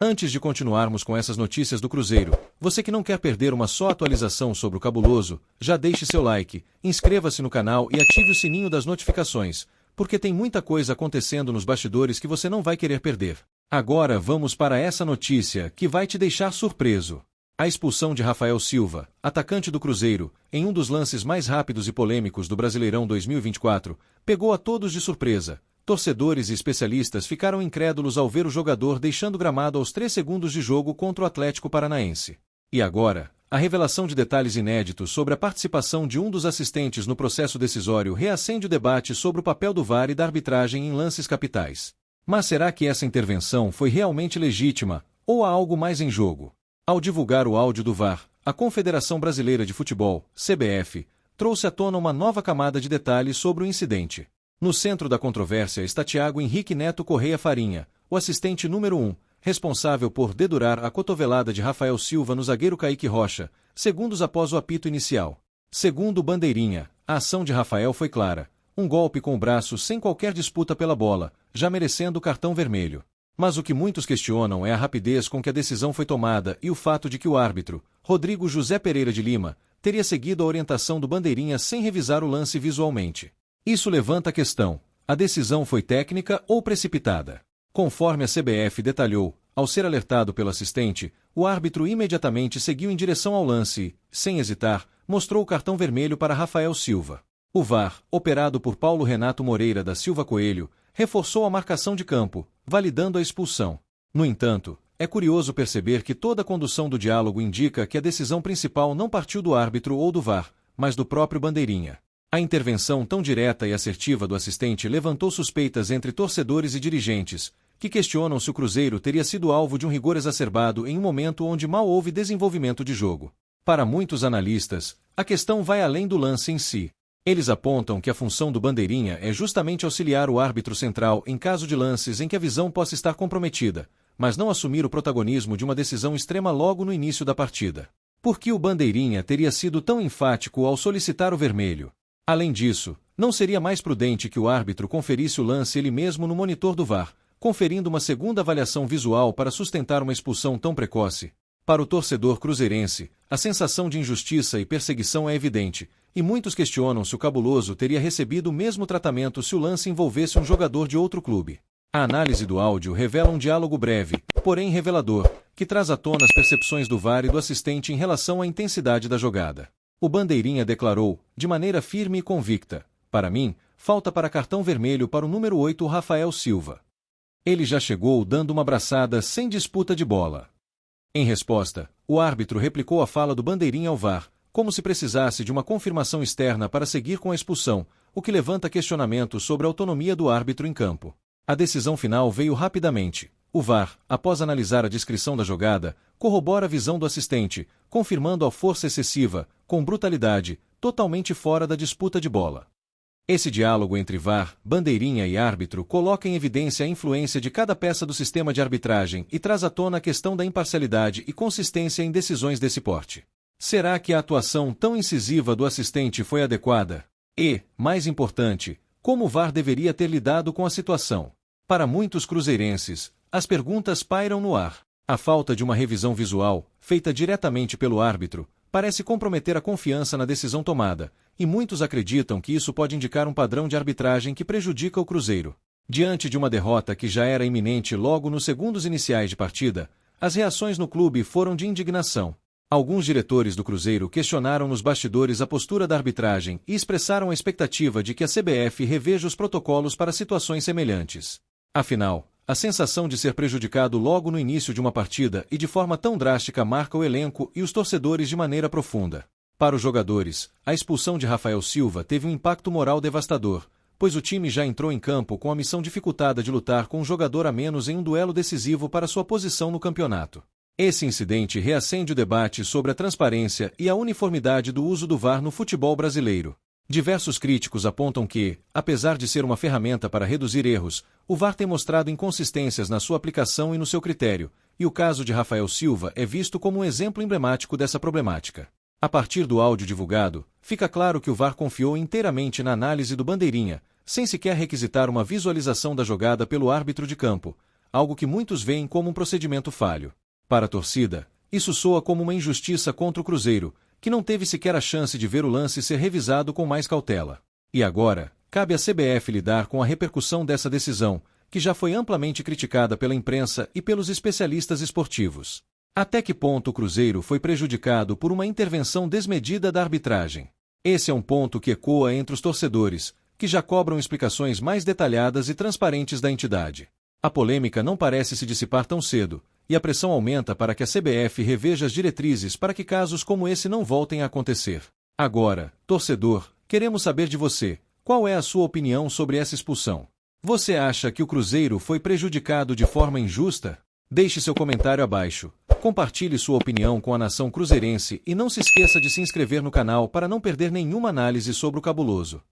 Antes de continuarmos com essas notícias do Cruzeiro, você que não quer perder uma só atualização sobre o cabuloso, já deixe seu like, inscreva-se no canal e ative o sininho das notificações, porque tem muita coisa acontecendo nos bastidores que você não vai querer perder. Agora vamos para essa notícia que vai te deixar surpreso. A expulsão de Rafael Silva, atacante do Cruzeiro, em um dos lances mais rápidos e polêmicos do Brasileirão 2024, pegou a todos de surpresa. Torcedores e especialistas ficaram incrédulos ao ver o jogador deixando o gramado aos 3 segundos de jogo contra o Atlético Paranaense. E agora, a revelação de detalhes inéditos sobre a participação de um dos assistentes no processo decisório reacende o debate sobre o papel do VAR e da arbitragem em lances capitais. Mas será que essa intervenção foi realmente legítima, ou há algo mais em jogo? Ao divulgar o áudio do VAR, a Confederação Brasileira de Futebol, CBF, trouxe à tona uma nova camada de detalhes sobre o incidente. No centro da controvérsia está Thiago Henrique Neto Correia Farinha, o assistente número 1, responsável por dedurar a cotovelada de Rafael Silva no zagueiro Kaique Rocha, segundos após o apito inicial. Segundo o Bandeirinha, a ação de Rafael foi clara, um golpe com o braço sem qualquer disputa pela bola, já merecendo o cartão vermelho. Mas o que muitos questionam é a rapidez com que a decisão foi tomada e o fato de que o árbitro, Rodrigo José Pereira de Lima, teria seguido a orientação do Bandeirinha sem revisar o lance visualmente. Isso levanta a questão: a decisão foi técnica ou precipitada? Conforme a CBF detalhou, ao ser alertado pelo assistente, o árbitro imediatamente seguiu em direção ao lance e, sem hesitar, mostrou o cartão vermelho para Rafael Silva. O VAR, operado por Paulo Renato Moreira da Silva Coelho, reforçou a marcação de campo, validando a expulsão. No entanto, é curioso perceber que toda a condução do diálogo indica que a decisão principal não partiu do árbitro ou do VAR, mas do próprio Bandeirinha. A intervenção tão direta e assertiva do assistente levantou suspeitas entre torcedores e dirigentes, que questionam se o Cruzeiro teria sido alvo de um rigor exacerbado em um momento onde mal houve desenvolvimento de jogo. Para muitos analistas, a questão vai além do lance em si. Eles apontam que a função do Bandeirinha é justamente auxiliar o árbitro central em caso de lances em que a visão possa estar comprometida, mas não assumir o protagonismo de uma decisão extrema logo no início da partida. Por que o Bandeirinha teria sido tão enfático ao solicitar o vermelho? Além disso, não seria mais prudente que o árbitro conferisse o lance ele mesmo no monitor do VAR, conferindo uma segunda avaliação visual para sustentar uma expulsão tão precoce? Para o torcedor cruzeirense, a sensação de injustiça e perseguição é evidente, e muitos questionam se o cabuloso teria recebido o mesmo tratamento se o lance envolvesse um jogador de outro clube. A análise do áudio revela um diálogo breve, porém revelador, que traz à tona as percepções do VAR e do assistente em relação à intensidade da jogada. O Bandeirinha declarou, de maneira firme e convicta: "Para mim, falta para cartão vermelho para o número 8 Rafael Silva. Ele já chegou dando uma braçada sem disputa de bola." Em resposta, o árbitro replicou a fala do Bandeirinha ao VAR, como se precisasse de uma confirmação externa para seguir com a expulsão, o que levanta questionamentos sobre a autonomia do árbitro em campo. A decisão final veio rapidamente. O VAR, após analisar a descrição da jogada, corrobora a visão do assistente, confirmando a força excessiva, com brutalidade, totalmente fora da disputa de bola. Esse diálogo entre VAR, Bandeirinha e árbitro coloca em evidência a influência de cada peça do sistema de arbitragem e traz à tona a questão da imparcialidade e consistência em decisões desse porte. Será que a atuação tão incisiva do assistente foi adequada? E, mais importante, como o VAR deveria ter lidado com a situação? Para muitos cruzeirenses, as perguntas pairam no ar. A falta de uma revisão visual, feita diretamente pelo árbitro, parece comprometer a confiança na decisão tomada, e muitos acreditam que isso pode indicar um padrão de arbitragem que prejudica o Cruzeiro. Diante de uma derrota que já era iminente logo nos segundos iniciais de partida, as reações no clube foram de indignação. Alguns diretores do Cruzeiro questionaram nos bastidores a postura da arbitragem e expressaram a expectativa de que a CBF reveja os protocolos para situações semelhantes. Afinal, a sensação de ser prejudicado logo no início de uma partida e de forma tão drástica marca o elenco e os torcedores de maneira profunda. Para os jogadores, a expulsão de Rafael Silva teve um impacto moral devastador, pois o time já entrou em campo com a missão dificultada de lutar com um jogador a menos em um duelo decisivo para sua posição no campeonato. Esse incidente reacende o debate sobre a transparência e a uniformidade do uso do VAR no futebol brasileiro. Diversos críticos apontam que, apesar de ser uma ferramenta para reduzir erros, o VAR tem mostrado inconsistências na sua aplicação e no seu critério, e o caso de Rafael Silva é visto como um exemplo emblemático dessa problemática. A partir do áudio divulgado, fica claro que o VAR confiou inteiramente na análise do Bandeirinha, sem sequer requisitar uma visualização da jogada pelo árbitro de campo, algo que muitos veem como um procedimento falho. Para a torcida, isso soa como uma injustiça contra o Cruzeiro, que não teve sequer a chance de ver o lance ser revisado com mais cautela. E agora, cabe à CBF lidar com a repercussão dessa decisão, que já foi amplamente criticada pela imprensa e pelos especialistas esportivos. Até que ponto o Cruzeiro foi prejudicado por uma intervenção desmedida da arbitragem? Esse é um ponto que ecoa entre os torcedores, que já cobram explicações mais detalhadas e transparentes da entidade. A polêmica não parece se dissipar tão cedo, e a pressão aumenta para que a CBF reveja as diretrizes para que casos como esse não voltem a acontecer. Agora, torcedor, queremos saber de você, qual é a sua opinião sobre essa expulsão? Você acha que o Cruzeiro foi prejudicado de forma injusta? Deixe seu comentário abaixo, compartilhe sua opinião com a nação cruzeirense e não se esqueça de se inscrever no canal para não perder nenhuma análise sobre o Cabuloso.